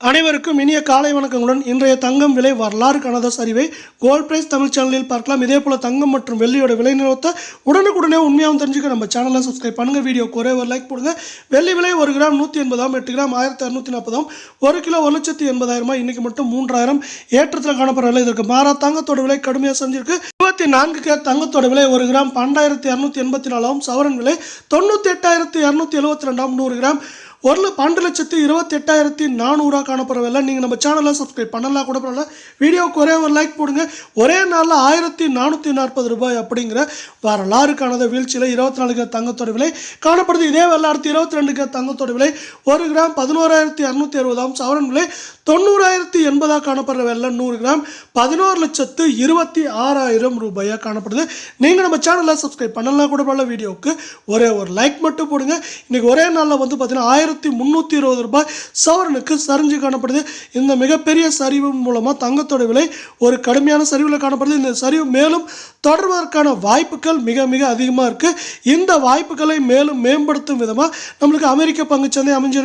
அனைவருக்கும் இனிய காலை வணக்கங்களுடன் இன்றைய தங்கம் விலை வரலாறு காணாத சரிவை கோல்ட் பிரைஸ் தமிழ் சேனலில் பார்க்கலாம். இதே போல தங்கம் மற்றும் வெள்ளியோட விலை நிலவரத்தை உடனுக்குடனே உண்மையாகவும் தெரிஞ்சுக்க நம்ம சேனலை சப்ஸ்கிரைப் பண்ணுங்க. வீடியோக்கு ஒரே ஒரு லைக் போடுங்க. வெள்ளி விலை 1 கிராம் 180, 8 கிராம் 1640, 1 கிலோ 1,80,000. இன்னைக்கு மட்டும் 3000 ஏற்றத்தில் காணப்படுறதில்லை. இதற்கு மாறா தங்கத்தோட விலை கடுமையாக செஞ்சிருக்கு. 24 கேரட் தங்கத்தோட விலை 1 கிராம் 12,284, சவரன் விலை 98,272, 100 கிராம் 1,12,28,400 காணப்படுறதில்லை. நீங்கள் நம்ம சேனலை சப்ஸ்கிரைப் பண்ணலாம் கூட பரவாயில்ல. வீடியோவுக்கு ஒரே ஒரு லைக் போடுங்க. ஒரே நாளில் 1,440 ரூபாய் அப்படிங்கிற வரலாறு காணாத வீழ்ச்சியில் 24 கேரட் தங்கத்தோட விலை காணப்படுது. இதே வரலாறு 22 கேரட் தங்கத்தோட விலை 1 கிராம் 11,660, சவரன் விலை 90,080 காணப்படுறதில்லை. 100 கிராம் 11,26,000 ரூபாயாக காணப்படுது. நீங்கள் நம்ம சேனலை சப்ஸ்கிரைப் பண்ணலாம் கூட பரவாயில்ல. வீடியோவுக்கு ஒரே ஒரு லைக் மட்டும் போடுங்க. இன்றைக்கி ஒரே நாளில் வந்து பார்த்தீங்கன்னா 1,320 ரூபாய் சவரனுக்கு சரிஞ்சு காணப்படுது. இந்த மிகப்பெரிய சரிவு மூலமாக தங்கத்தோட விலை ஒரு கடுமையான சரிவில் காணப்படுது. இந்த சரிவு மேலும் தொடர்வதற்கான வாய்ப்புகள் மிக மிக அதிகமாக இருக்குது. இந்த வாய்ப்புகளை மேலும் மேம்படுத்தும் விதமாக நம்மளுக்கு அமெரிக்க பங்குச்சந்தை அமைஞ்சிருக்கு.